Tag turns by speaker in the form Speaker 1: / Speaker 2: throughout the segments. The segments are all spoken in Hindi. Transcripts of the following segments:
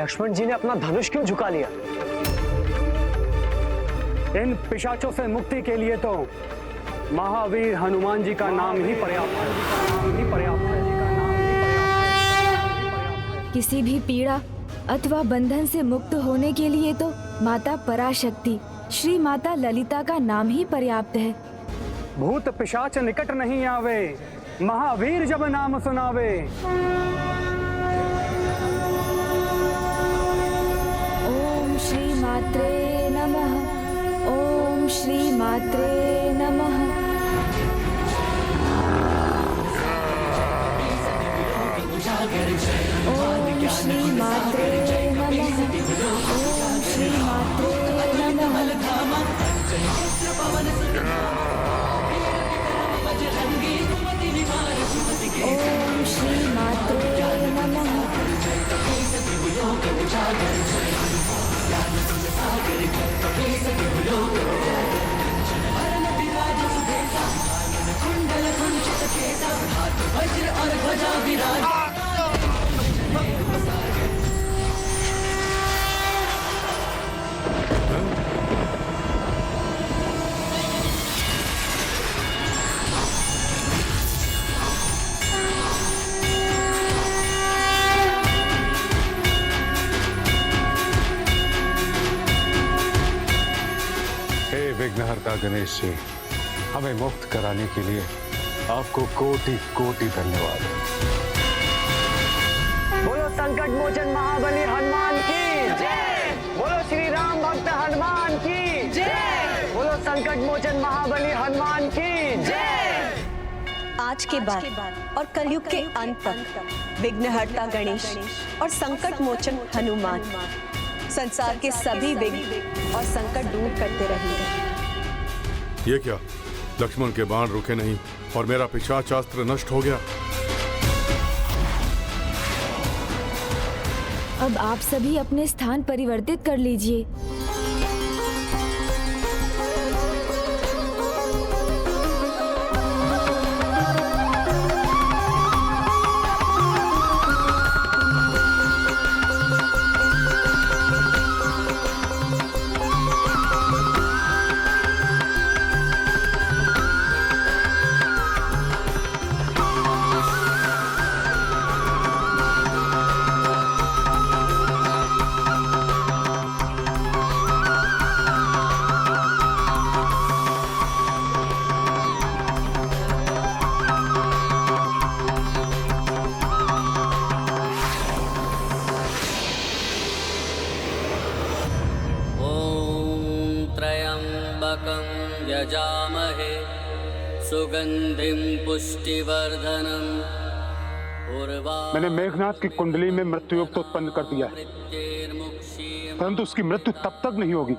Speaker 1: लक्ष्मण जी ने अपना धनुष क्यों झुका लिया?
Speaker 2: इन पिशाचों से मुक्ति के लिए तो महावीर हनुमान जी का नाम ही पर्याप्त है।
Speaker 3: किसी भी पीड़ा अथवा बंधन से मुक्त होने के लिए तो माता पराशक्ति श्री माता ललिता का नाम ही पर्याप्त है।
Speaker 2: भूत पिशाच निकट नहीं आवे, महावीर जब नाम सुनावे।
Speaker 3: ओम श्री मात्रे नमः। ओम श्री मात्रे नमः। ओम श्री मात्रे नमः। ओम श्री मात्रे नमः। ओम श्री मात्रे नमः।
Speaker 4: विघ्नहर्ता गणेश जी, हमें मुक्त कराने के लिए आपको कोटि कोटि धन्यवाद।
Speaker 1: बोलो संकट मोचन महाबली हनुमान की जय। बोलो श्री राम भक्त हनुमान की जय। बोलो संकट मोचन महाबली हनुमान की जय।
Speaker 5: आज के बाद और कलयुग के अंत तक विघ्नहर्ता गणेश और संकट मोचन हनुमान संसार के सभी विघ्न और संकट दूर करते रहेंगे।
Speaker 6: ये क्या? लक्ष्मण के बाण रुके नहीं और मेरा पिशाचास्त्र नष्ट हो गया।
Speaker 3: अब आप सभी अपने स्थान परिवर्तित कर लीजिए।
Speaker 7: यजामहे सुगंधिं पुष्टिवर्धनम्।
Speaker 2: मैंने मेघनाथ की कुंडली में मृत्यु योग तो उत्पन्न कर दिया है, परंतु उसकी मृत्यु तब तक नहीं होगी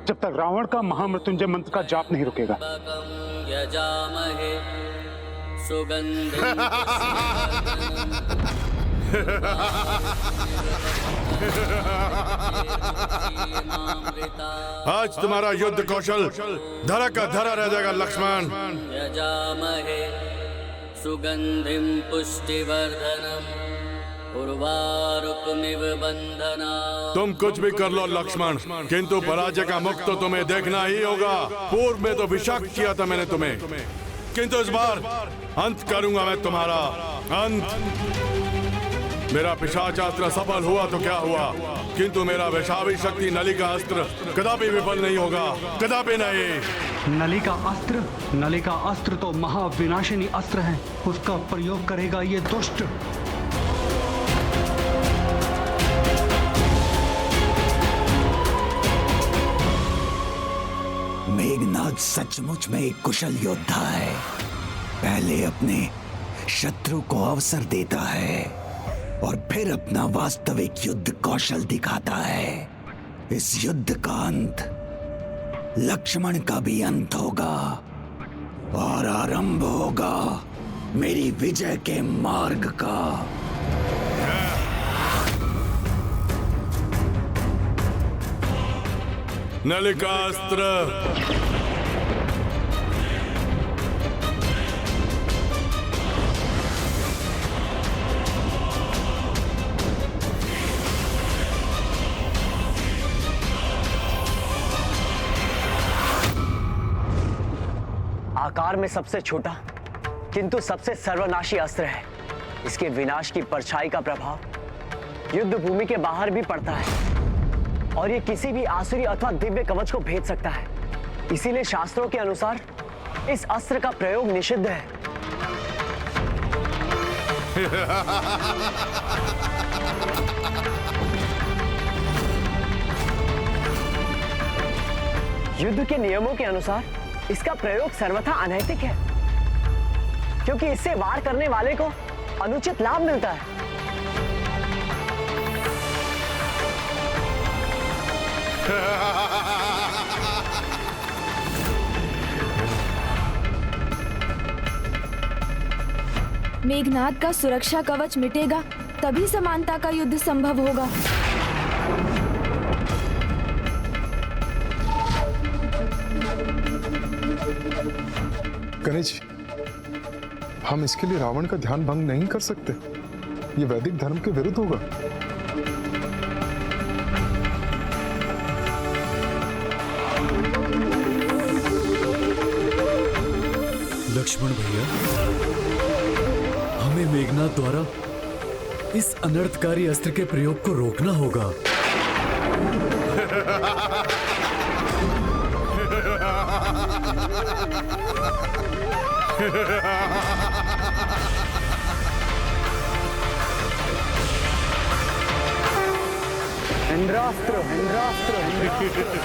Speaker 2: जब तक रावण का महामृत्युंजय मंत्र का जाप नहीं रुकेगा।
Speaker 7: यजामहे सुगंधिं
Speaker 6: आज तुम्हारा युद्ध कौशल धरा का धरा रह जाएगा लक्ष्मण।
Speaker 7: यजामहे सुगंधिं पुष्टिवर्धनम् उर्वारुकमिव बंधना।
Speaker 6: तुम कुछ भी कर लो लक्ष्मण, किंतु पराजय का मुख तो तुम्हें देखना ही होगा। पूर्व में तो विषाक्त किया था मैंने तुम्हें, किंतु इस बार अंत करूंगा मैं तुम्हारा अंत। मेरा पिशाचास्त्र सफल हुआ तो क्या हुआ, किंतु मेरा वैशावी शक्ति नलिका अस्त्र कदापि विफल नहीं होगा, कदापि नहीं।
Speaker 2: नलिका अस्त्र तो महाविनाशिनी अस्त्र है, उसका प्रयोग करेगा ये दुष्ट।
Speaker 8: मेघनाथ सचमुच में एक कुशल योद्धा है। पहले अपने शत्रु को अवसर देता है और फिर अपना वास्तविक युद्ध कौशल दिखाता है। इस युद्ध का अंत लक्ष्मण का भी अंत होगा और आरंभ होगा मेरी विजय के मार्ग का।
Speaker 6: नलिकास्त्र
Speaker 1: आकार में सबसे छोटा किंतु सबसे सर्वनाशी अस्त्र है। इसके विनाश की परछाई का प्रभाव युद्ध भूमि के बाहर भी पड़ता है और ये किसी भी आसुरी अथवा दिव्य कवच को भेद सकता है। इसीलिए शास्त्रों के अनुसार इस अस्त्र का प्रयोग निषिद्ध है। युद्ध के नियमों के अनुसार इसका प्रयोग सर्वथा अनैतिक है, क्योंकि इससे वार करने वाले को अनुचित लाभ मिलता है।
Speaker 3: मेघनाद का सुरक्षा कवच मिटेगा तभी समानता का युद्ध संभव होगा।
Speaker 9: गणेश जी, हम इसके लिए रावण का ध्यान भंग नहीं कर सकते। ये वैदिक धर्म के विरुद्ध होगा।
Speaker 10: लक्ष्मण भैया, हमें मेघनाद द्वारा इस अनर्थकारी अस्त्र के प्रयोग को रोकना होगा।
Speaker 1: इंद्रास्त्र, इंद्रास्त्र, इंद्रास्त्र।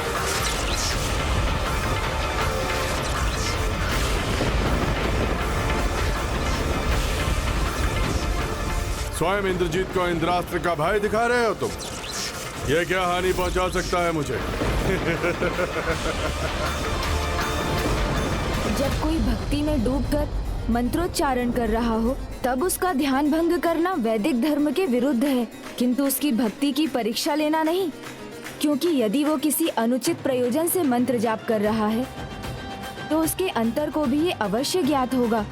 Speaker 6: स्वयं इंद्रजीत को इंद्रास्त्र का भय दिखा रहे हो तुम? ये क्या हानि पहुंचा सकता है मुझे?
Speaker 3: जब कोई भक्ति में डूबकर मंत्रोच्चारण कर रहा हो तब उसका ध्यान भंग करना वैदिक धर्म के विरुद्ध है, किंतु उसकी भक्ति की परीक्षा लेना नहीं, क्योंकि यदि वो किसी अनुचित प्रयोजन से मंत्र जाप कर रहा है तो उसके अंतर को भी ये अवश्य ज्ञात होगा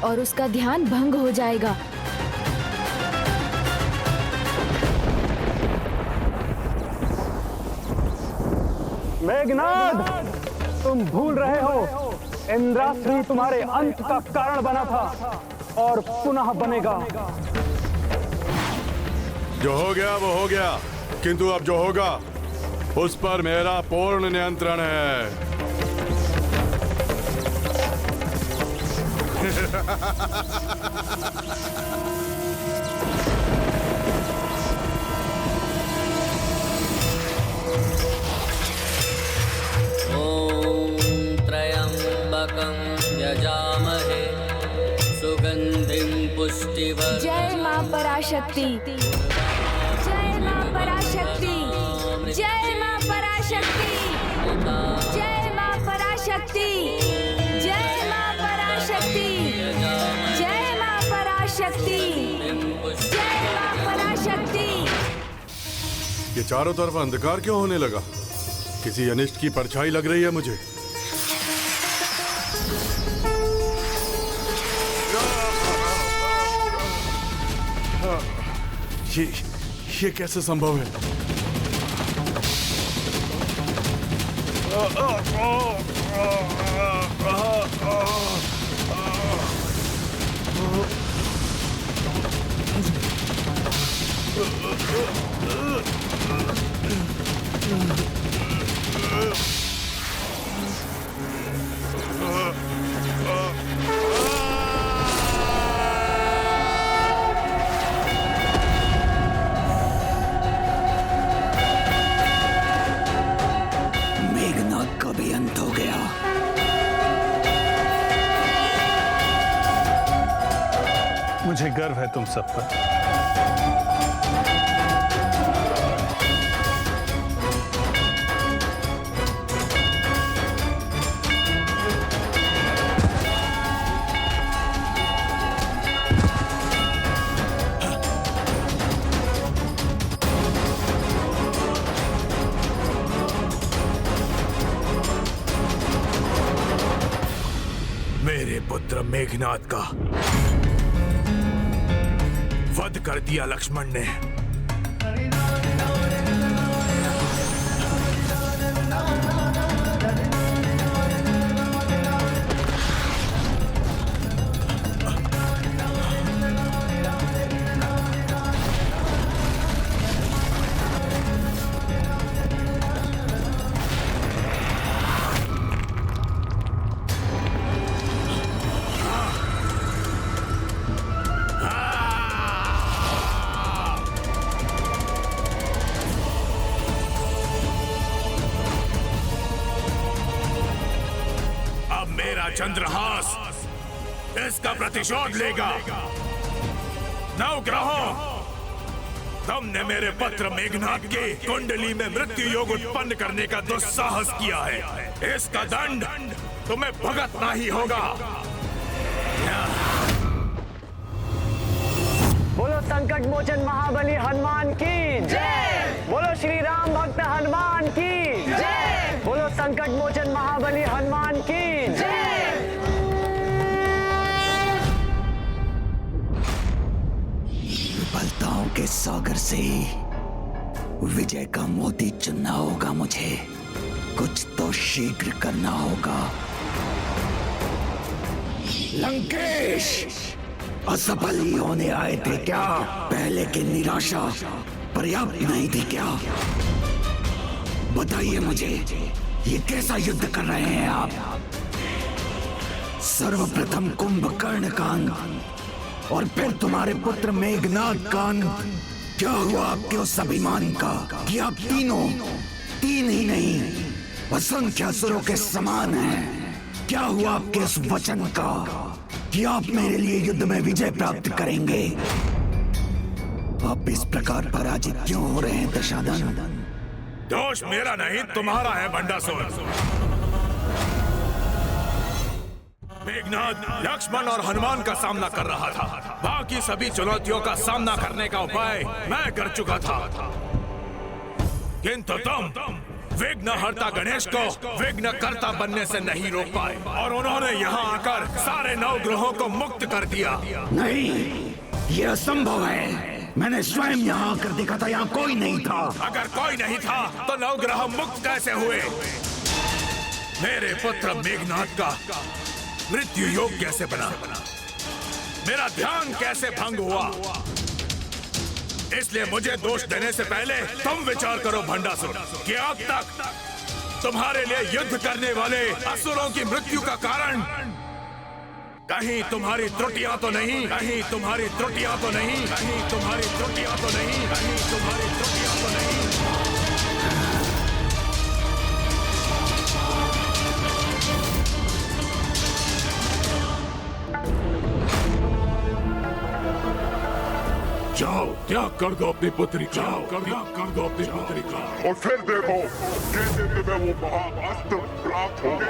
Speaker 3: और उसका ध्यान भंग हो जाएगा।
Speaker 2: मेघनाद, तुम भूल रहे हो इंद्रास्त्र ही तुम्हारे अंत का कारण बना था और पुनः बनेगा।
Speaker 6: जो हो गया वो हो गया, किंतु अब जो होगा उस पर मेरा पूर्ण नियंत्रण है।
Speaker 7: यजामहे सुगंधिं पुष्टिवर्धनम्।
Speaker 3: जय मां पराशक्ति, जय मां पराशक्ति, जय मां पराशक्ति, जय मां पराशक्ति, जय मां पराशक्ति, जय मां पराशक्ति, जय मां पराशक्ति।
Speaker 6: ये चारों तरफ अंधकार क्यों होने लगा? किसी अनिष्ट की परछाई लग रही है मुझे। ये कैसे संभव है?
Speaker 4: मुझे गर्व है तुम सब पर।
Speaker 11: मेरे पुत्र मेघनाद का वध कर दिया लक्ष्मण ने। चंद्रहास इसका प्रतिशोध लेगा। नवग्रहों, तुमने मेरे पुत्र मेघनाद की कुंडली में मृत्यु योग उत्पन्न करने का दुस्साहस किया है। इसका दंड तुम्हें भुगतना ही होगा।
Speaker 1: बोलो संकट मोचन महाबली हनुमान की जय। बोलो श्री राम भक्त हनुमान की जय। बोलो संकट मोचन महाबली हनुमान की जय।
Speaker 8: विफलताओं के सागर से विजय का मोती चुनना होगा मुझे। कुछ तो शीघ्र करना होगा। लंकेश, असफल ही होने आए थे क्या? पहले की निराशा पर्याप्त नहीं थी क्या? बताइए मुझे, ये कैसा युद्ध कर रहे हैं आप? सर्वप्रथम कुंभकर्ण का अंत और फिर तुम्हारे पुत्र मेघनाद का अंत। क्या हुआ आपके उस अभिमान का कि आप तीनों, तीन ही नहीं असंख्य असुरों के समान हैं? क्या हुआ आपके उस वचन का कि आप मेरे लिए युद्ध में विजय प्राप्त करेंगे? आप इस प्रकार पराजित क्यों हो रहे हैं दशानन?
Speaker 11: दोष मेरा नहीं, तुम्हारा है भंडासुर। मेघनाद लक्ष्मण और हनुमान का सामना कर रहा था। बाकी सभी चुनौतियों का सामना करने का उपाय मैं कर चुका था, किंतु तुम विघ्नहर्ता गणेश को विघ्नकर्ता बनने से नहीं रोक पाए और उन्होंने यहाँ आकर सारे नवग्रहों को मुक्त कर दिया।
Speaker 8: नहीं, यह असंभव है। मैंने स्वयं यहाँ आकर देखा था, यहाँ कोई नहीं था।
Speaker 11: अगर कोई नहीं था तो नवग्रह मुक्त कैसे हुए? मेरे पुत्र मेघनाद का मृत्यु योग कैसे बना? मेरा ध्यान कैसे भंग हुआ? इसलिए मुझे दोष देने से पहले तुम विचार करो भंडासुर कि अब तक तुम्हारे लिए युद्ध करने वाले असुरों की मृत्यु का कारण कहीं तुम्हारी त्रुटियां तो नहीं, कहीं तुम्हारी त्रुटियां तो नहीं, कहीं तुम्हारी त्रुटियां तो नहीं, कहीं तुम्हारी त्रुटियां तो नहीं।
Speaker 6: जाओ, त्याग कर दो अपनी पुत्री का, त्याग कर दो अपनी पुत्री का,
Speaker 2: और फिर देखो कैसे तुम्हें वो महाअस्त्र प्राप्त होगा।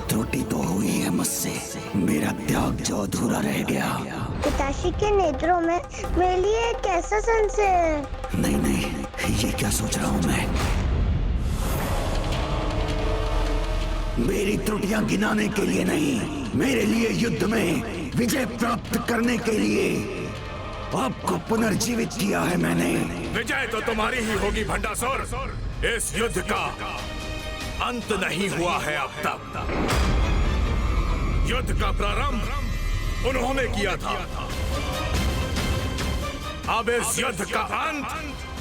Speaker 8: त्रुटि तो हुई है मुझसे, मेरा त्याग जो अधूरा रह गया।
Speaker 12: पिताश्री के नेत्रों में मेरे लिए एक ऐसा संशय है।
Speaker 8: नहीं नहीं, ये क्या सोच रहा हूँ मैं? मेरी त्रुटियां गिनाने के लिए नहीं, मेरे लिए युद्ध में विजय प्राप्त करने के लिए आपको पुनर्जीवित किया है मैंने।
Speaker 11: विजय तो तुम्हारी ही होगी भंडासुर। इस युद्ध का अंत नहीं हुआ है अब तक। युद्ध का प्रारंभ उन्होंने किया था, अब इस युद्ध का अंत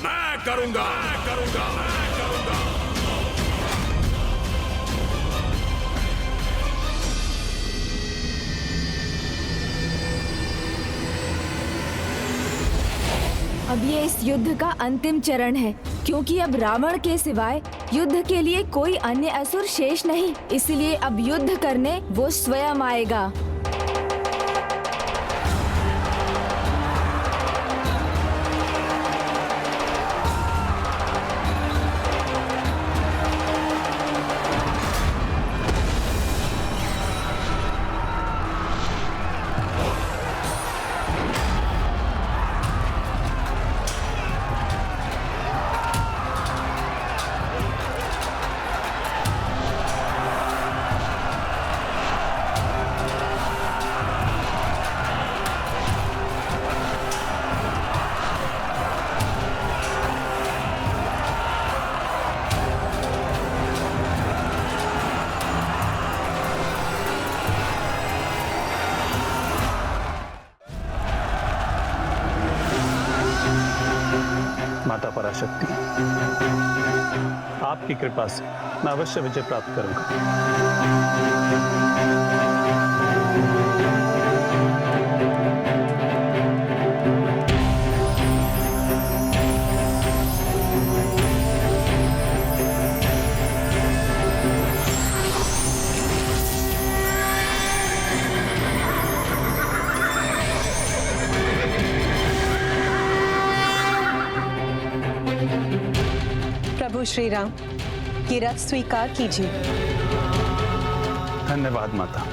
Speaker 11: मैं करूंगा, मैं करूंगा, मैं करूंगा।
Speaker 3: अब ये इस युद्ध का अंतिम चरण है, क्योंकि अब रावण के सिवाय युद्ध के लिए कोई अन्य असुर शेष नहीं। इसलिए अब युद्ध करने वो स्वयं आएगा।
Speaker 13: माता पराशक्ति, आपकी कृपा से मैं अवश्य विजय प्राप्त करूंगा।
Speaker 5: श्री राम, ये रथ स्वीकार कीजिए।
Speaker 13: धन्यवाद माता।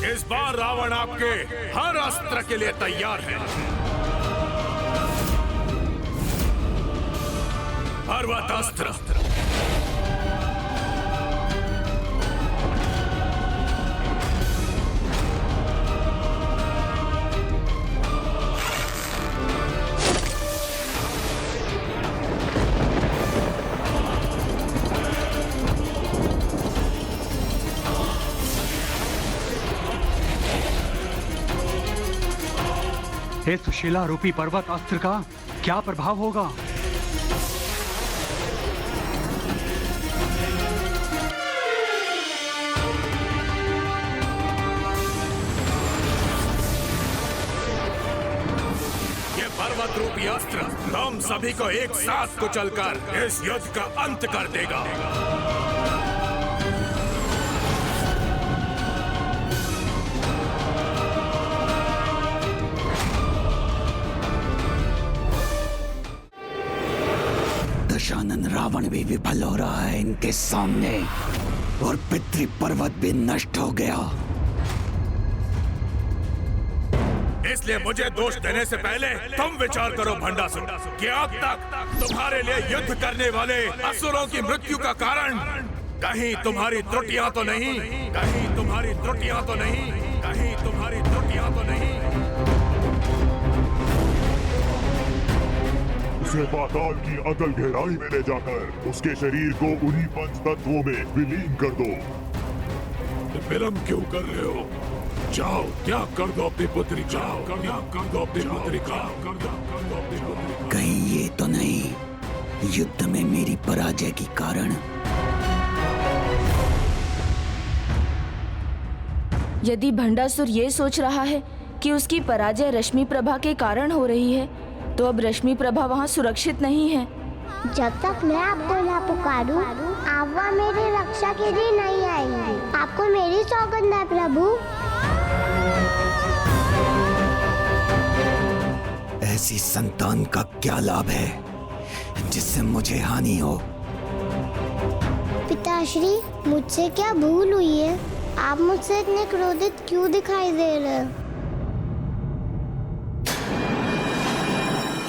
Speaker 11: इस बार रावण आपके हर अस्त्र के लिए तैयार है। पर्वत अस्त्र,
Speaker 14: इस सुशीला रूपी पर्वत अस्त्र का क्या प्रभाव होगा?
Speaker 11: ये पर्वत रूपी अस्त्र हम सभी को एक साथ कुचलकर इस युद्ध का अंत कर देगा।
Speaker 8: दशानन रावण भी विफल हो रहा है इनके सामने और पितृ पर्वत भी नष्ट हो गया।
Speaker 11: इसलिए मुझे दोष देने से पहले तुम विचार करो भंडासुर, कि अब तक तुम्हारे लिए युद्ध करने वाले असुरों की मृत्यु का कारण कहीं तुम्हारी त्रुटियां तो नहीं, कहीं तुम्हारी त्रुटियां तो नहीं, कहीं तुम्हारी त्रुटियां तो नहीं।
Speaker 15: उसे पाताल की अतल गहराई में ले जाकर उसके शरीर को उन्हीं पंच तत्वों में विलीन कर दो।
Speaker 11: विलंब क्यों कर रहे हो? जाओ, त्याग कर दो अपनी पुत्री, जाओ, त्याग कर दो अपनी पुत्री का, कर दो अपनी पुत्री।
Speaker 8: कहीं ये तो नहीं युद्ध में मेरी पराजय के कारण?
Speaker 3: यदि भंडासुर ये सोच रहा है कि उसकी पराजय रश्मि प्रभा के कारण हो रही है, तो अब रश्मि प्रभा वहाँ सुरक्षित नहीं है।
Speaker 12: जब तक मैं आपको ना पुकारूं, आप वहाँ मेरी रक्षा के लिए नहीं आएंगे। आपको मेरी सौगंध है प्रभु।
Speaker 8: ऐसी संतान का क्या लाभ है जिससे मुझे हानि हो?
Speaker 12: पिताश्री, मुझसे क्या भूल हुई है? आप मुझसे इतने क्रोधित क्यों दिखाई दे रहे हैं?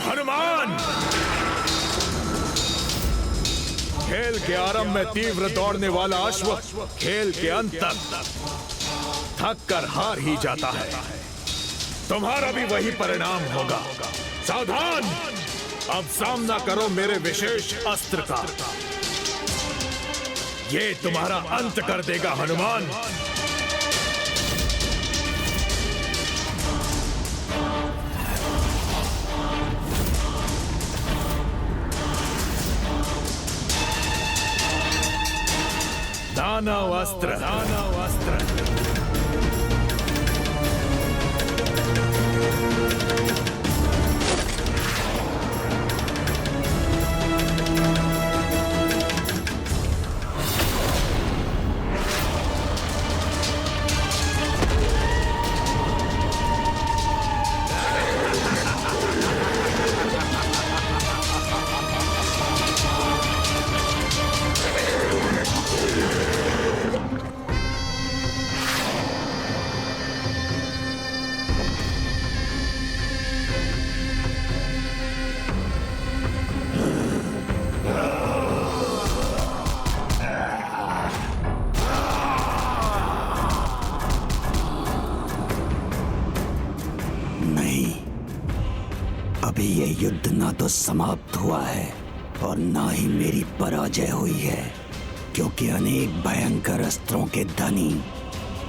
Speaker 11: हनुमान! खेल के आरंभ में तीव्र दौड़ने वाला अश्व खेल के अंत तक थक कर हार ही जाता है। तुम्हारा भी वही परिणाम होगा। सावधान! अब सामना करो मेरे विशेष अस्त्र का। ये तुम्हारा अंत कर देगा हनुमान। दानव अस्त्र, दानव अस्त्र।
Speaker 8: अभी ये युद्ध ना तो समाप्त हुआ है और ना ही मेरी पराजय हुई है, क्योंकि अनेक भयंकर अस्त्रों के धनी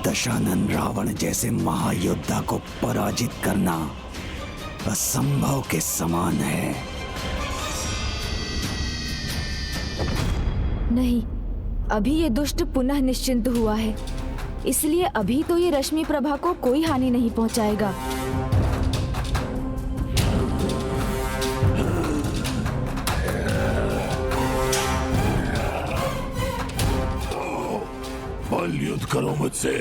Speaker 8: दशानन रावण जैसे महायोद्धा को पराजित करना असंभव के समान है।
Speaker 3: नहीं, अभी ये दुष्ट पुनः निश्चिंत हुआ है, इसलिए अभी तो ये रश्मि प्रभा को कोई हानि नहीं पहुंचाएगा।
Speaker 11: बल युद्ध करो मुझसे।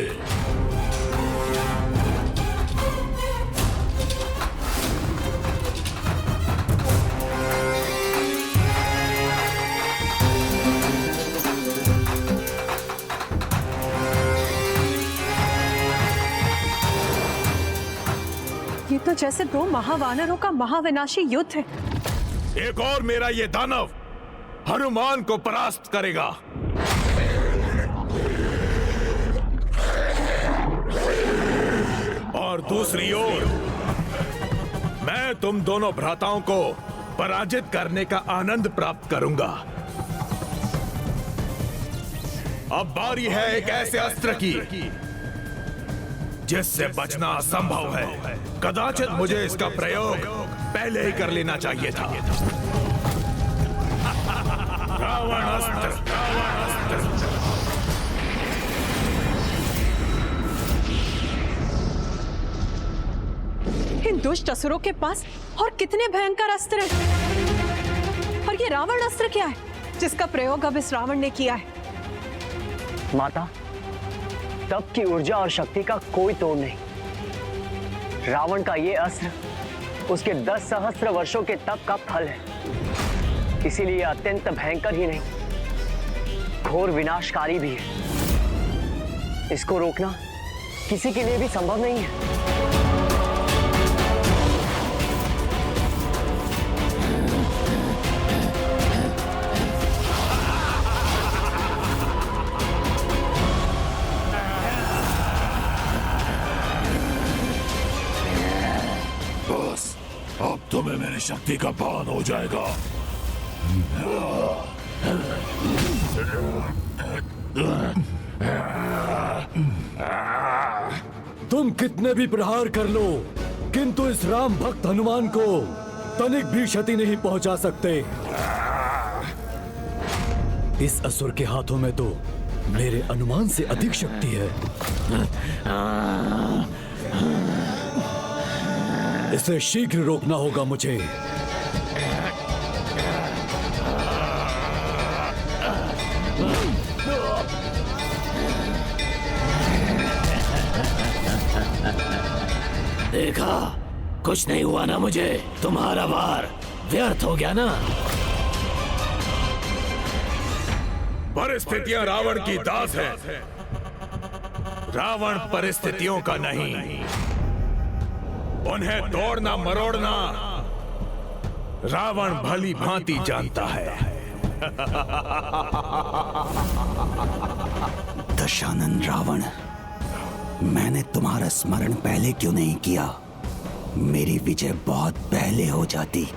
Speaker 5: ये तो जैसे दो महावानरों का महाविनाशी युद्ध है।
Speaker 11: एक और मेरा ये दानव हनुमान को परास्त करेगा। और दूसरी ओर मैं तुम दोनों भ्राताओं को पराजित करने का आनंद प्राप्त करूंगा। अब बारी है एक ऐसे अस्त्र की जिससे बचना असंभव है। कदाचित मुझे इसका प्रयोग पहले ही कर लेना चाहिए था। रावण अस्त्र, रावण अस्त्र।
Speaker 5: इन दुष्ट असुरों के पास और कितने भयंकर अस्त्र हैं। और ये रावण अस्त्र क्या है जिसका प्रयोग अब इस रावण ने किया है?
Speaker 1: माता, तप की ऊर्जा और शक्ति का कोई तोड़ नहीं। रावण का ये अस्त्र उसके 10 सहस्त्र वर्षों के तप का फल है, इसीलिए अत्यंत भयंकर ही नहीं, घोर विनाशकारी भी है। इसको रोकना किसी के लिए भी संभव नहीं है।
Speaker 11: अब तुम्हें मेरी शक्ति का पान हो जाएगा।
Speaker 10: तुम कितने भी प्रहार कर लो, किंतु इस राम भक्त हनुमान को तनिक भी क्षति नहीं पहुंचा सकते। इस असुर के हाथों में तो मेरे अनुमान से अधिक शक्ति है। इसे शीघ्र रोकना होगा मुझे।
Speaker 16: देखा, कुछ नहीं हुआ ना मुझे। तुम्हारा वार व्यर्थ हो गया ना।
Speaker 11: परिस्थितियां रावण की दास है, रावण परिस्थितियों का नहीं। उन्हें तोड़ना मरोड़ना रावण भली भांति जानता है।
Speaker 8: दशानन रावण, मैंने तुम्हारा स्मरण पहले क्यों नहीं किया? मेरी विजय बहुत पहले हो जाती।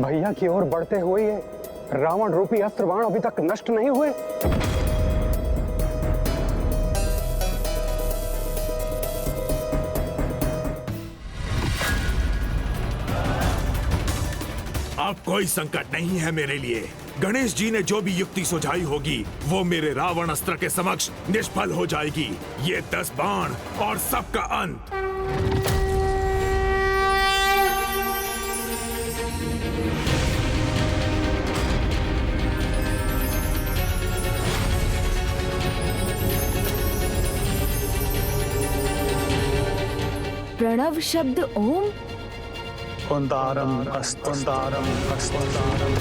Speaker 13: भैया की ओर बढ़ते हुए ये रावण रूपी अस्त्र बाण अभी तक नष्ट नहीं हुए।
Speaker 11: अब कोई संकट नहीं है मेरे लिए। गणेश जी ने जो भी युक्ति सुझाई होगी वो मेरे रावण अस्त्र के समक्ष निष्फल हो जाएगी। ये 10 बाण और सबका अंत।
Speaker 3: प्रणव शब्द ओम।
Speaker 13: ओंकारम ओंकारम ओंकारम।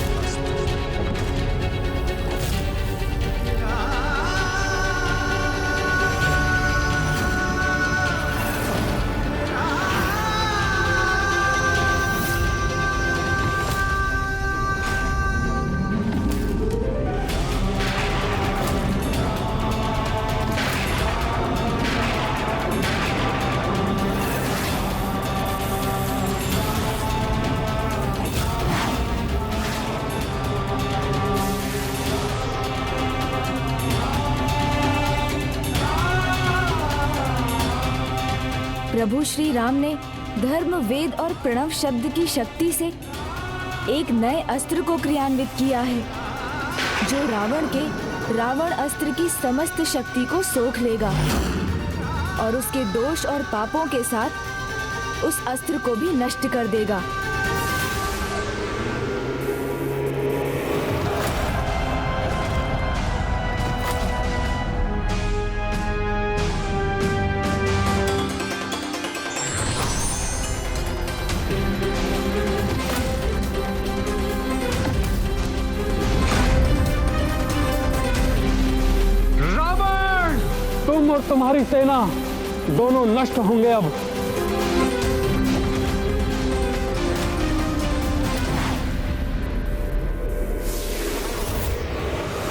Speaker 3: प्रभु श्री राम ने धर्म, वेद और प्रणव शब्द की शक्ति से एक नए अस्त्र को क्रियान्वित किया है, जो रावण अस्त्र की समस्त शक्ति को सोख लेगा और उसके दोष और पापों के साथ उस अस्त्र को भी नष्ट कर देगा।
Speaker 13: तुम और तुम्हारी सेना दोनों नष्ट होंगे अब।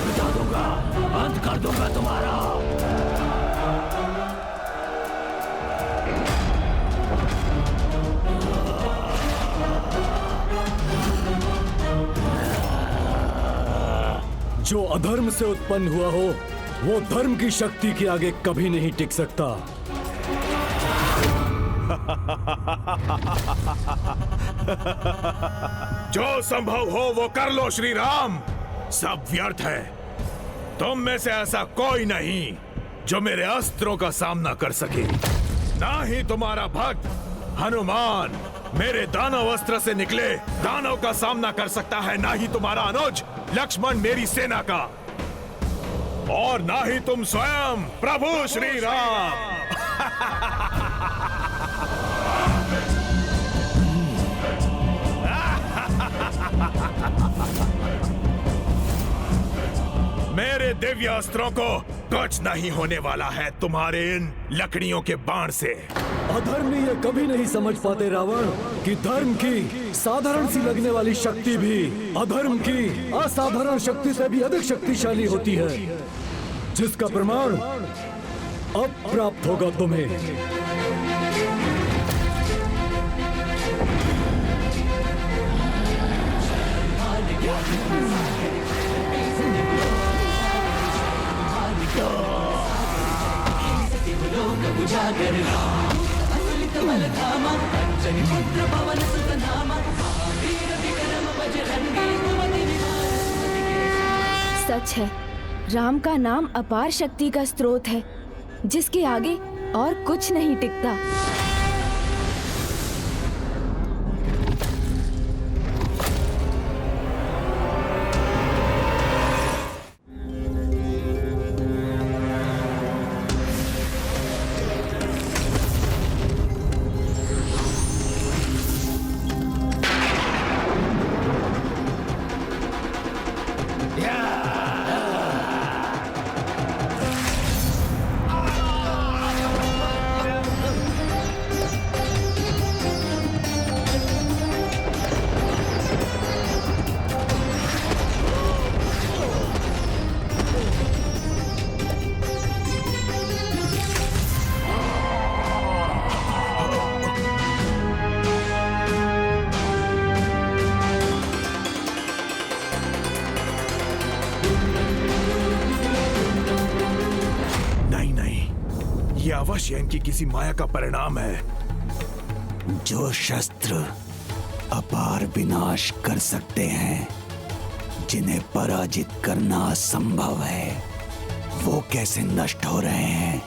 Speaker 16: मिटा दूंगा, अंत कर दूंगा तुम्हारा।
Speaker 10: जो अधर्म से उत्पन्न हुआ हो वो धर्म की शक्ति के आगे कभी नहीं टिक सकता।
Speaker 11: जो संभव हो वो कर लो श्री राम, सब व्यर्थ है। तुम में से ऐसा कोई नहीं जो मेरे अस्त्रों का सामना कर सके। ना ही तुम्हारा भक्त हनुमान मेरे दानव अस्त्र से निकले दानव का सामना कर सकता है, ना ही तुम्हारा अनुज लक्ष्मण मेरी सेना का, और ना ही तुम स्वयं प्रभु श्री राम। मेरे दिव्य अस्त्रों को कुछ नहीं होने वाला है तुम्हारे इन लकड़ियों के बाण से।
Speaker 10: अधर्मी ये कभी नहीं समझ पाते रावण कि धर्म की साधारण सी लगने वाली शक्ति भी अधर्म की असाधारण शक्ति से भी अधिक शक्तिशाली होती है, जिसका प्रमाण अब प्राप्त होगा तुम्हें।
Speaker 3: सच है, राम का नाम अपार शक्ति का स्रोत है, जिसके आगे और कुछ नहीं टिकता।
Speaker 11: ये अवश्य इनकी किसी माया का परिणाम है।
Speaker 8: जो शस्त्र अपार विनाश कर सकते हैं, जिन्हें पराजित करना असंभव है, वो कैसे नष्ट हो रहे हैं,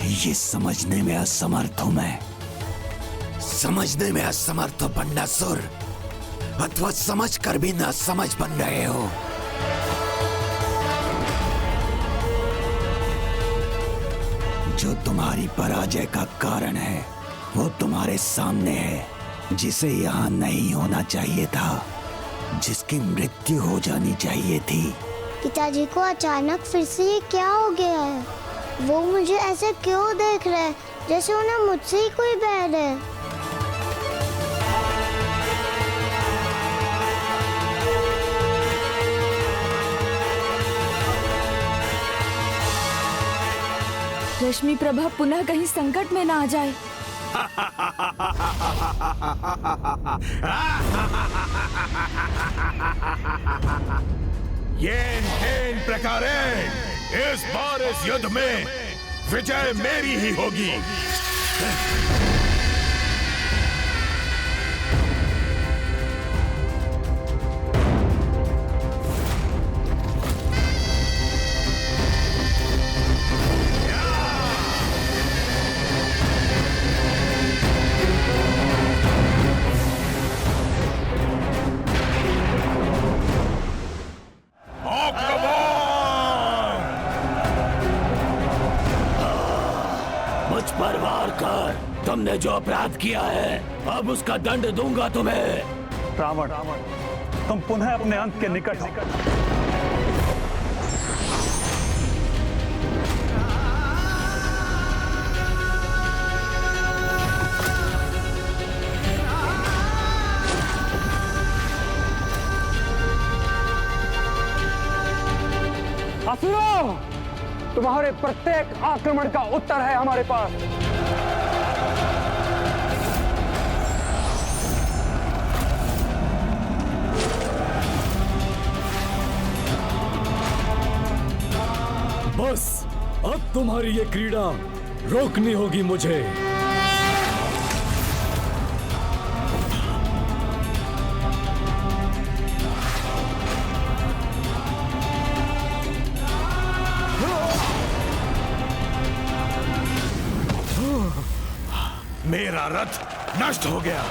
Speaker 8: ये समझने में असमर्थ हूं मैं। समझने में असमर्थ हो बंडासुर, अथवा समझ कर भी ना समझ बन रहे हो। जो तुम्हारी पराजय का कारण है वो तुम्हारे सामने है, जिसे यहाँ नहीं होना चाहिए था, जिसकी मृत्यु हो जानी चाहिए थी।
Speaker 12: पिताजी को अचानक फिर से ये क्या हो गया है? वो मुझे ऐसे क्यों देख रहे हैं जैसे उन्हें मुझसे ही कोई बैर है?
Speaker 3: रश्मि प्रभा पुनः कहीं संकट में ना आ जाए।
Speaker 11: येन प्रकारे इस बार इस युद्ध में विजय मेरी ही होगी।
Speaker 16: पर वार कर। तुमने जो अपराध किया है अब उसका दंड दूंगा तुम्हें।
Speaker 13: रावण, तुम पुनः अपने अंत के निकट हो। असुरों, तुम्हारे प्रत्येक आक्रमण का उत्तर है हमारे पास।
Speaker 10: बस अब तुम्हारी ये क्रीड़ा रोकनी होगी मुझे।
Speaker 11: मेरा रथ नष्ट हो गया।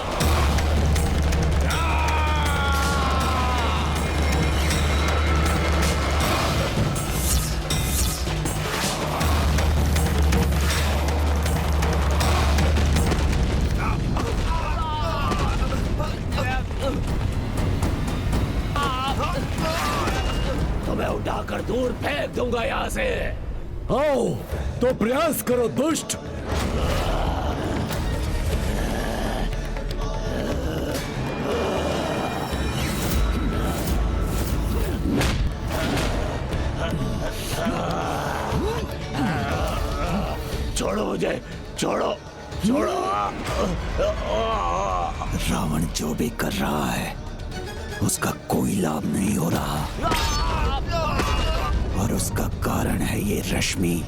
Speaker 16: तुम्हें उठाकर दूर फेंक दूंगा यहाँ से।
Speaker 10: आओ तो प्रयास करो दुष्ट।
Speaker 16: छोड़ो मुझे, छोड़ो, छोड़ो।
Speaker 8: रावण जो भी कर रहा है उसका कोई लाभ नहीं हो रहा, और उसका कारण है ये रश्मि।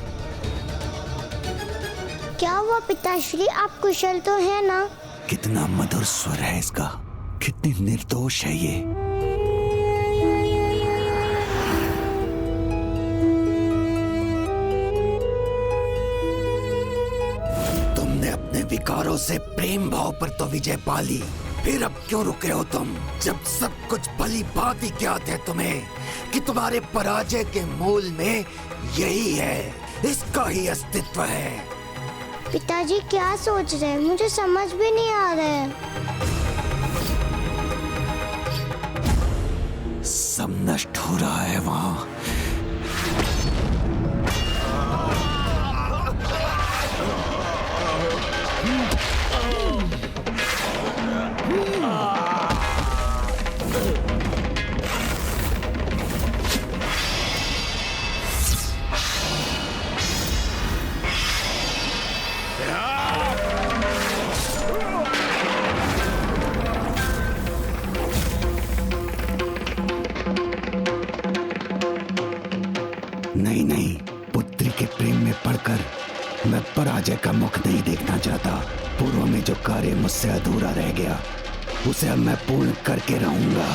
Speaker 12: क्या हुआ पिताश्री, आप कुशल तो हैं ना?
Speaker 8: कितना मधुर स्वर है इसका, कितनी निर्दोष है ये। तुमने अपने विकारों से प्रेम भाव पर तो विजय पा ली, फिर अब क्यों रुके हो तुम, जब सब कुछ भली भांति ज्ञात है तुम्हें कि तुम्हारे पराजय के मूल में यही है, इसका ही अस्तित्व है।
Speaker 12: पिताजी क्या सोच रहे हैं, मुझे समझ भी नहीं आ रहा है।
Speaker 8: सब नष्ट हो रहा है वहां। नहीं नहीं, पुत्री के प्रेम में पड़कर मैं पराजय का मुख नहीं देखना चाहता। पूर्व में जो कार्य मुझसे अधूरा रह गया उसे अब मैं पूर्ण करके रहूंगा।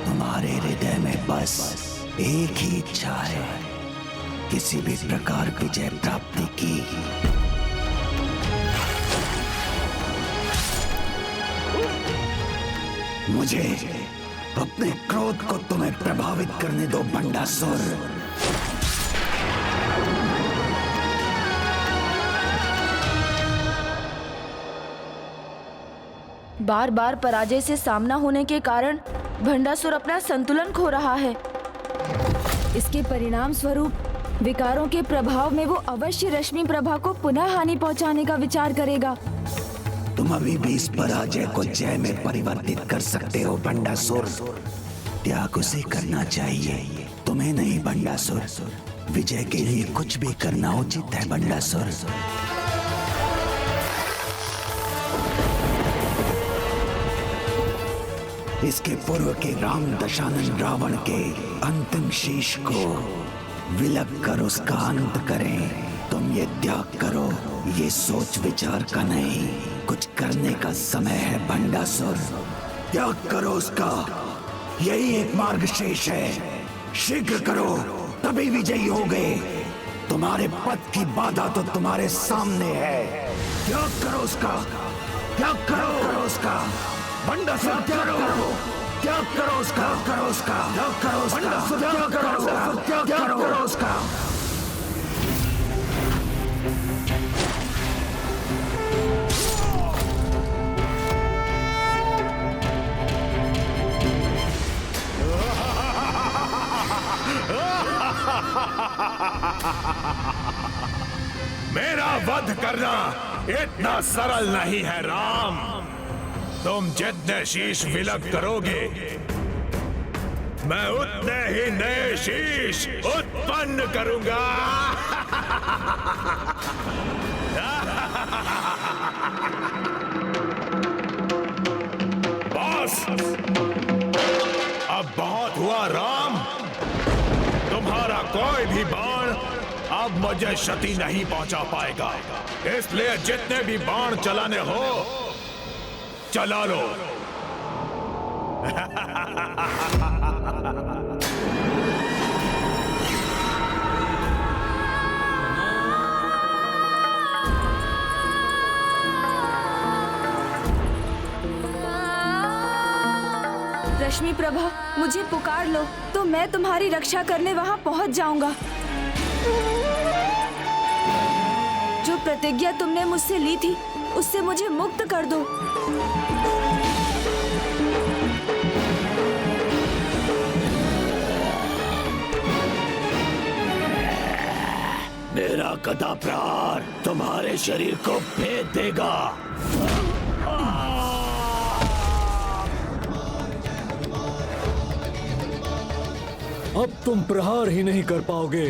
Speaker 8: तुम्हारे हृदय में बस एक ही इच्छा है, किसी भी प्रकार विजय प्राप्ति की। मुझे अपने क्रोध को तुम्हें प्रभावित करने दो भंडासुर।
Speaker 3: बार बार पराजय से सामना होने के कारण भंडासुर अपना संतुलन खो रहा है। इसके परिणाम स्वरूप विकारों के प्रभाव में वो अवश्य रश्मि प्रभा को पुनः हानि पहुंचाने का विचार करेगा।
Speaker 8: तुम अभी भी इस पराजय को जय में परिवर्तित कर सकते हो भंडासुर। त्याग उसे करना चाहिए, तुम्हें नहीं भंडासुर। विजय के लिए कुछ भी करना उचित है भंडासुर। इसके पूर्व के राम दशानन रावण के अंतिम शीश को विलग कर उसका अंत करें। तुम ये त्याग करो, ये सोच विचार का नहीं, कुछ करने का समय है भंडासुर। त्याग करो उसका, यही एक मार्ग शेष है। शीघ्र करो, तभी विजयी होगे। तुम्हारे पथ की बाधा तो तुम्हारे सामने है। त्याग करो उसका, त्याग करो उसका भंडासुर, त्याग करो, त्याग करो उसका, करो उसका, त्याग करो उसका, त्याग करो उसका, त्याग करो उसका।
Speaker 11: मेरा वध करना इतना सरल नहीं है राम। तुम जितने शीश विलग करोगे, मैं उतने ही नए शीश उत्पन्न करूंगा। बस अब बहुत हुआ राम। तुम्हारा कोई भी बाण अब मुझे क्षति नहीं पहुंचा पाएगा, इसलिए जितने भी बाण चलाने हो चला लो।
Speaker 3: रश्मि प्रभा, मुझे पुकार लो तो मैं तुम्हारी रक्षा करने वहां पहुंच जाऊंगा। जो प्रतिज्ञा तुमने मुझसे ली थी उससे मुझे मुक्त कर दो।
Speaker 16: मेरा गदा प्रहार तुम्हारे शरीर को भेद देगा।
Speaker 10: अब तुम प्रहार ही नहीं कर पाओगे।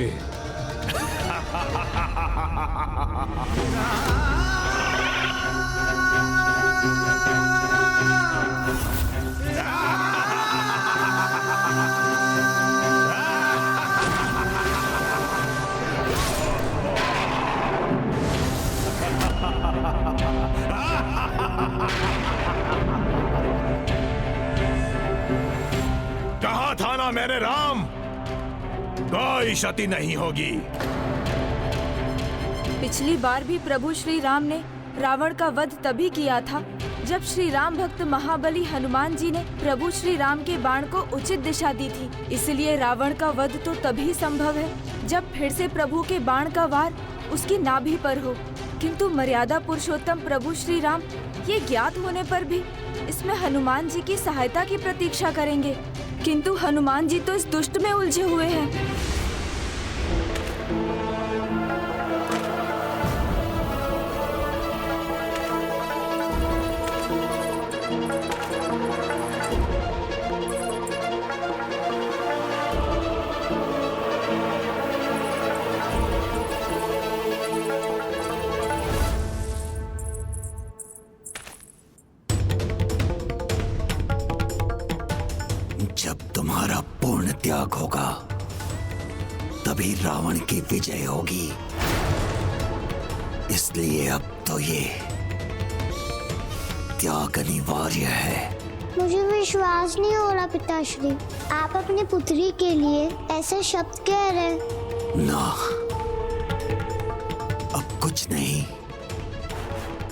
Speaker 11: कहा था ना मेरे राम, कोई क्षति नहीं होगी।
Speaker 3: पिछली बार भी प्रभु श्री राम ने रावण का वध तभी किया था जब श्री राम भक्त महाबली हनुमान जी ने प्रभु श्री राम के बाण को उचित दिशा दी थी। इसलिए रावण का वध तो तभी संभव है जब फिर से प्रभु के बाण का वार उसकी नाभि पर हो। किंतु मर्यादा पुरुषोत्तम प्रभु श्री राम ये ज्ञात होने पर भी इसमें हनुमान जी की सहायता की प्रतीक्षा करेंगे, किंतु हनुमान जी तो इस दुष्ट में उलझे हुए हैं।
Speaker 8: जब तुम्हारा पूर्ण त्याग होगा तभी रावण की विजय होगी। इसलिए अब तो ये त्याग अनिवार्य है।
Speaker 12: मुझे विश्वास नहीं हो रहा पिताश्री, आप अपनी पुत्री के लिए ऐसे शब्द कह रहे।
Speaker 8: ना, अब कुछ नहीं।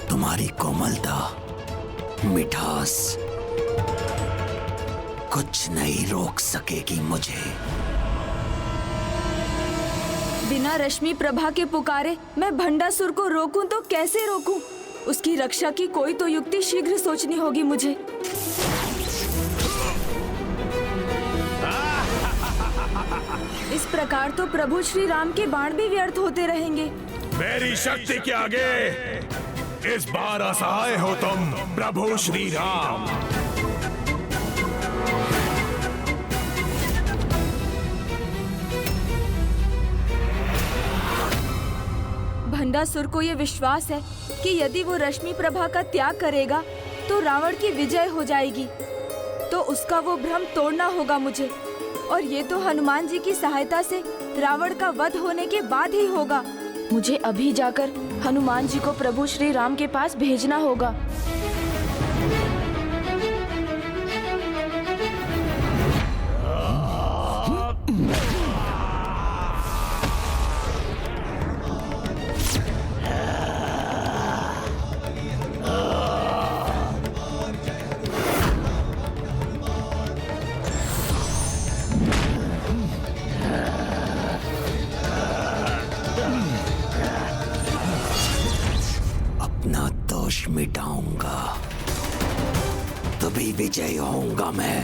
Speaker 8: तुम्हारी कोमलता, मिठास कुछ नहीं रोक सकेगी मुझे।
Speaker 3: बिना रश्मि प्रभा के पुकारे मैं भंडासुर को रोकूं तो कैसे रोकूं? उसकी रक्षा की कोई तो युक्ति शीघ्र सोचनी होगी मुझे। इस प्रकार तो प्रभु श्री राम के बाण भी व्यर्थ होते रहेंगे।
Speaker 11: मेरी शक्ति के आगे इस बार असहाय हो तुम प्रभु श्री राम।
Speaker 3: भंडासुर को ये विश्वास है कि यदि वो रश्मि प्रभा का त्याग करेगा तो रावण की विजय हो जाएगी। तो उसका वो भ्रम तोड़ना होगा मुझे, और ये तो हनुमान जी की सहायता से रावण का वध होने के बाद ही होगा। मुझे अभी जाकर हनुमान जी को प्रभु श्री राम के पास भेजना होगा।
Speaker 8: मिटाऊंगा तभी विजय होऊंगा मैं।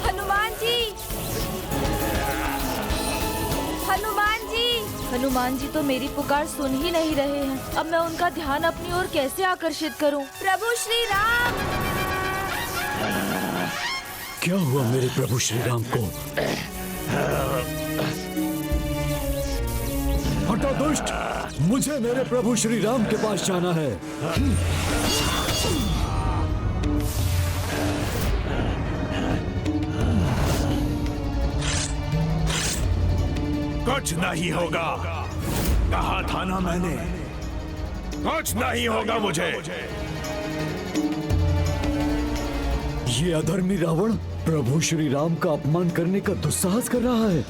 Speaker 3: हनुमान जी, हनुमान जी, हनुमान जी तो मेरी पुकार सुन ही नहीं रहे हैं। अब मैं उनका ध्यान अपनी ओर कैसे आकर्षित करूं? प्रभु श्री राम!
Speaker 10: क्या हुआ मेरे प्रभु श्री राम को? हटा दुष्ट! मुझे मेरे प्रभु श्री राम के पास जाना है।
Speaker 11: कुछ नहीं होगा, कहा था ना मैंने, कुछ नहीं होगा मुझे।
Speaker 10: ये अधर्मी रावण प्रभु श्री राम का अपमान करने का दुस्साहस कर रहा है।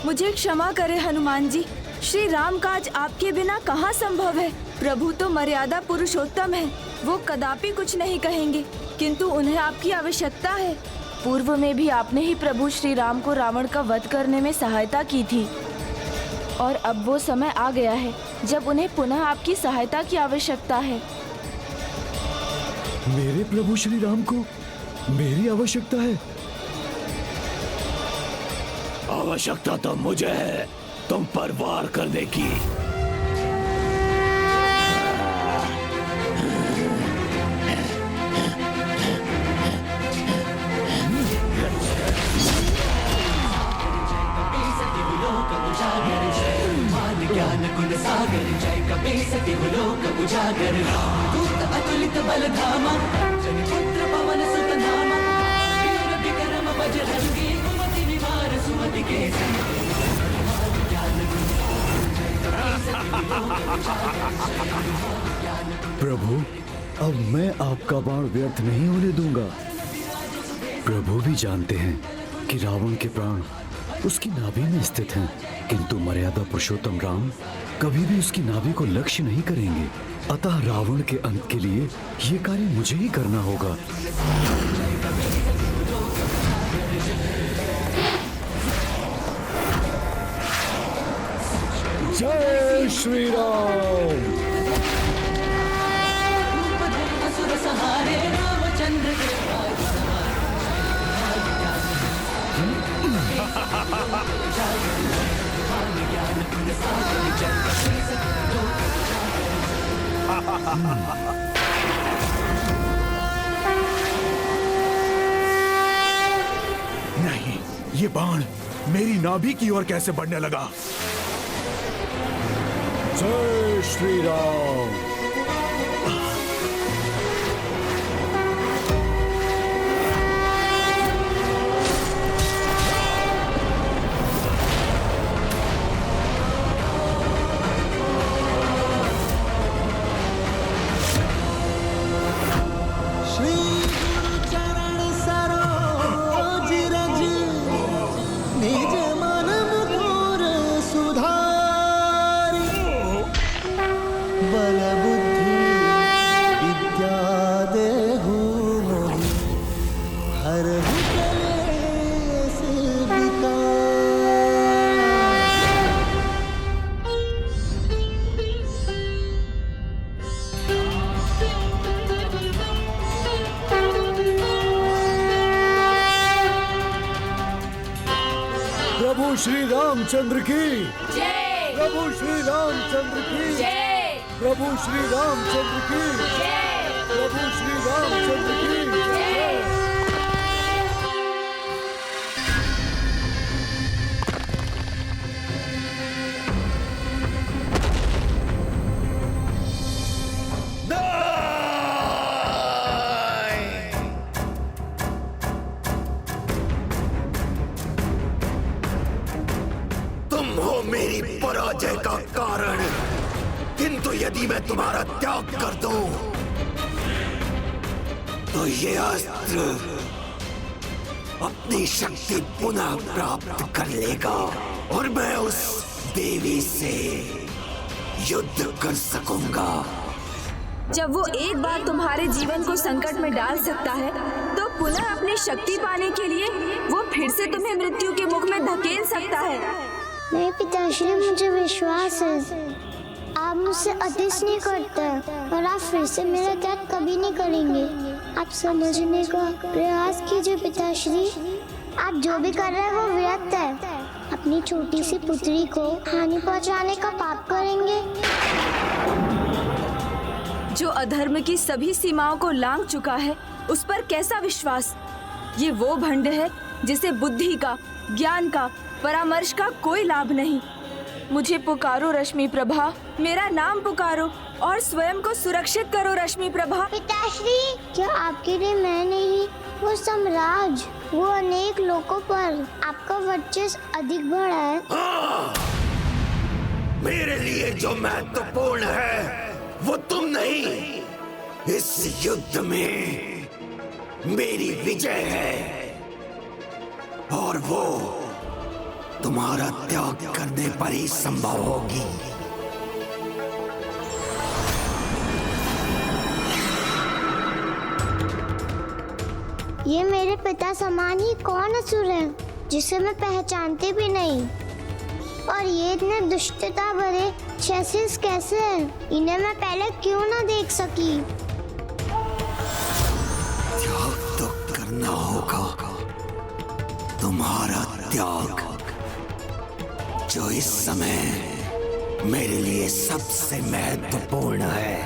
Speaker 3: मुझे क्षमा करे हनुमान जी, श्री राम काज आपके बिना कहाँ संभव है। प्रभु तो मर्यादा पुरुषोत्तम है, वो कदापि कुछ नहीं कहेंगे, किंतु उन्हें आपकी आवश्यकता है। पूर्व में भी आपने ही प्रभु श्री राम को रावण का वध करने में सहायता की थी, और अब वो समय आ गया है जब उन्हें पुनः आपकी सहायता की आवश्यकता है।
Speaker 10: मेरे प्रभु श्री राम को मेरी आवश्यकता है?
Speaker 16: आवश्यकता तो मुझे है तुम पर वार करने की।
Speaker 7: ज्ञान गुण सागर जय कपीसति लोक उजागर दूत अतुलित बल धामा जनिपुत्र पवन सुत नामा वीर विक्रम बजरंगी कुमति निवार सुमति के
Speaker 10: प्रभु, अब मैं आपका बाण व्यर्थ नहीं होने दूंगा। प्रभु भी जानते हैं कि रावण के प्राण उसकी नाभि में स्थित हैं, किंतु मर्यादा पुरुषोत्तम राम कभी भी उसकी नाभि को लक्ष्य नहीं करेंगे। अतः रावण के अंत के लिए ये कार्य मुझे ही करना होगा। जय श्री राम।
Speaker 7: असुर सहारे रामचंद्र के
Speaker 11: नहीं, ये बाण मेरी नाभि की ओर कैसे बढ़ने लगा?
Speaker 10: जय श्री राम। प्रभु श्री रामचंद्र की
Speaker 3: जय।
Speaker 10: प्रभु श्री रामचंद्र की
Speaker 3: जय।
Speaker 10: प्रभु श्री रामचंद्र की
Speaker 3: जय।
Speaker 10: प्रभु श्री रामचंद्र की
Speaker 3: जय।
Speaker 8: तुम हो मेरी पराजय का कारण, किंतु यदि मैं तुम्हारा त्याग कर दूं, तो ये अस्त्र अपनी शक्ति पुनः प्राप्त कर लेगा और मैं उस देवी से युद्ध कर सकूंगा।
Speaker 3: जब वो एक बार तुम्हारे जीवन को संकट में डाल सकता है, तो पुनः अपनी शक्ति पाने के लिए वो फिर से तुम्हें मृत्यु के मुख में धकेल सकता है।
Speaker 12: नहीं पिताश्री, मुझे विश्वास है आप मुझसे अतिश नहीं करते और आप फिर से मेरा त्याग कभी नहीं करेंगे। आप समझने का प्रयास कीजिए पिताश्री, आप जो भी कर रहे हैं वो व्यर्थ है। अपनी छोटी सी पुत्री को हानि पहुंचाने का पाप करेंगे।
Speaker 3: जो अधर्म की सभी सीमाओं को लांघ चुका है, उस पर कैसा विश्वास। ये वो भंड है जिसे बुद्धि का, ज्ञान का, परामर्श का कोई लाभ नहीं। मुझे पुकारो रश्मि प्रभा, मेरा नाम पुकारो और स्वयं को सुरक्षित करो रश्मि प्रभा।
Speaker 12: पिताश्री, क्या आपके लिए मैं नहीं, वो साम्राज्य, वो अनेक लोगों पर आपका वर्चस्व अधिक बढ़ा है।
Speaker 8: हाँ, मेरे लिए जो महत्वपूर्ण है वो तुम नहीं, इस युद्ध में मेरी विजय है और वो तुम्हारा त्याग करने पर ही संभव होगी।
Speaker 12: ये मेरे पिता समान ही कौन असुर है जिसे मैं पहचानती भी नहीं, और ये इतने दुष्टता भरे चेसिस कैसे हैं? इन्हें मैं पहले क्यों ना देख सकी।
Speaker 8: त्याग तो करना होगा, तुम्हारा त्याग जो इस समय मेरे लिए सबसे महत्वपूर्ण है।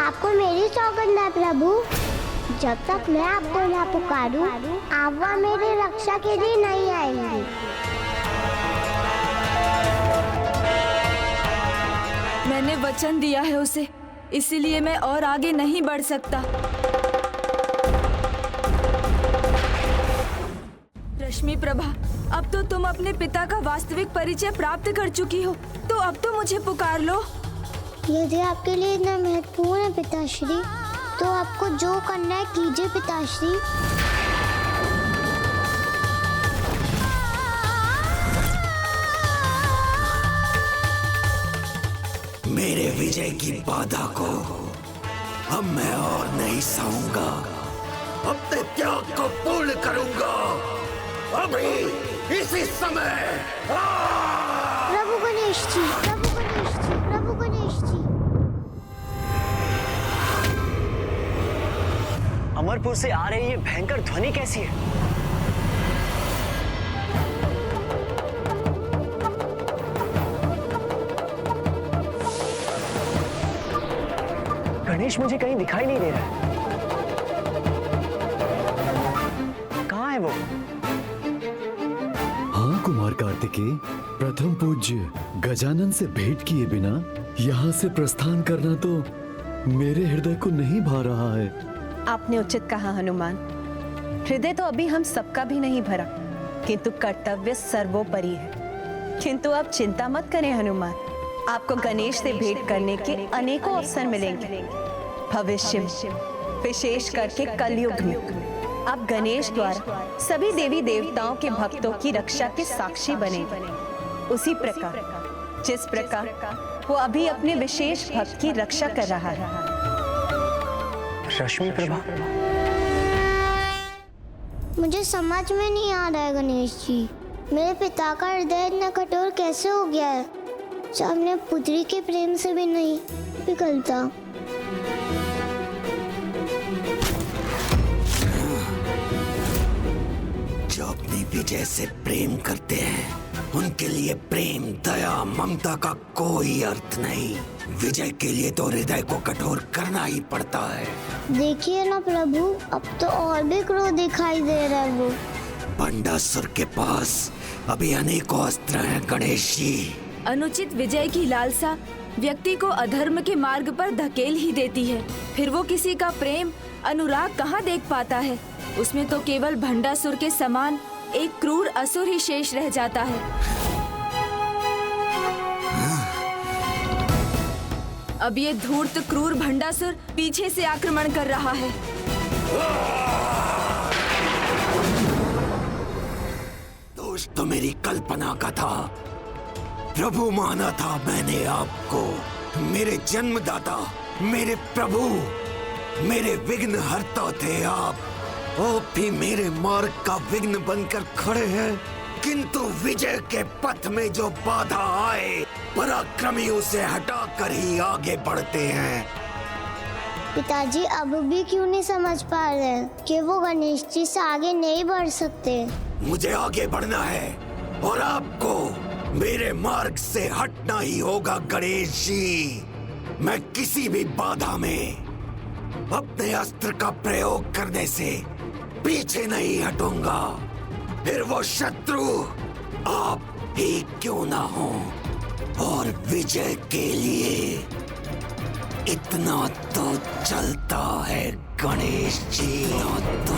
Speaker 12: आपको मेरी सौगंध है प्रभु, जब तक मैं आपको ना पुकारूं, आप वहाँ मेरी रक्षा के लिए नहीं आएंगी।
Speaker 3: मैंने वचन दिया है उसे, इसीलिए मैं और आगे नहीं बढ़ सकता। रश्मि प्रभा, अब तो तुम अपने पिता का वास्तविक परिचय प्राप्त कर चुकी हो, तो अब तो मुझे पुकार लो।
Speaker 12: यदि आपके लिए इतना महत्वपूर्ण है पिताश्री, तो आपको जो करना है कीजिए पिताश्री।
Speaker 8: मेरे विजय की बाधा को अब मैं और नहीं सहूंगा, अपने त्याग को पूर्ण करूंगा अभी इसी समय।
Speaker 12: प्रभु गणेश जी, प्रभु गणेश जी, प्रभु गणेश जी।
Speaker 1: अमरपुर से आ रही ये भयंकर ध्वनि कैसी है? गणेश मुझे कहीं दिखाई नहीं दे रहा है। कहाँ है है वो?
Speaker 10: हाँ कुमार कार्तिकेय, प्रथम पूज्य गजानन से भेंट किए बिना यहाँ से प्रस्थान करना तो मेरे हृदय को नहीं भा रहा है।
Speaker 5: आपने उचित कहा हनुमान। हृदय तो अभी हम सबका भी नहीं भरा, किंतु कर्तव्य सर्वोपरि है। किंतु आप चिंता मत करें हनुमान, आपको गणेश से भेंट करने के अनेकों अवसर मिलेंगे। भविष्य में, विशेष करके कलयुग में, आप गणेश द्वारा सभी देवी देवताओं के भक्तों की रक्षा के साक्षी बनेंगे। उसी प्रकार जिस प्रकार वो अभी अपने विशेष भक्त की रक्षा कर रहा है।
Speaker 1: रश्मि प्रभा,
Speaker 12: मुझे समझ में नहीं आ रहा है गणेश जी, मेरे पिता का हृदय इतना कठोर कैसे हो गया है जो अपने पुत्री के प्रेम से भी नहीं पिघलता।
Speaker 8: जो अपनी विजय से प्रेम करते हैं उनके लिए प्रेम, दया, ममता का कोई अर्थ नहीं। विजय के लिए तो हृदय को कठोर करना ही पड़ता है।
Speaker 12: देखिए ना प्रभु, अब तो और भी क्रोध दिखाई दे रहा है वो।
Speaker 8: भंडासुर के पास अभी अनेकों अस्त्र हैं गणेश जी।
Speaker 3: अनुचित विजय की लालसा व्यक्ति को अधर्म के मार्ग पर धकेल ही देती है। फिर वो किसी का प्रेम, अनुराग कहाँ देख पाता है? उसमें तो केवल भंडासुर के समान एक क्रूर असुर ही शेष रह जाता है। अब ये धूर्त क्रूर भंडासुर पीछे से आक्रमण कर रहा है।
Speaker 8: दोष तो मेरी कल्पना का था। प्रभु माना था मैंने आपको, मेरे जन्मदाता, मेरे प्रभु, मेरे विघ्न हरता थे आप। वो भी मेरे मार्ग का विघ्न बनकर खड़े हैं। किंतु विजय के पथ में जो बाधा आए, पराक्रमी उसे हटाकर ही आगे बढ़ते हैं।
Speaker 12: पिताजी अब भी क्यों नहीं समझ पा रहे कि वो गणेश जी से आगे नहीं बढ़ सकते?
Speaker 8: मुझे आगे बढ़ना है और आपको मेरे मार्ग से हटना ही होगा गणेश जी। मैं किसी भी बाधा में अपने अस्त्र का प्रयोग करने से पीछे नहीं हटूंगा, फिर वो शत्रु आप ही क्यों ना हो। और विजय के लिए इतना तो चलता है गणेश जी। तो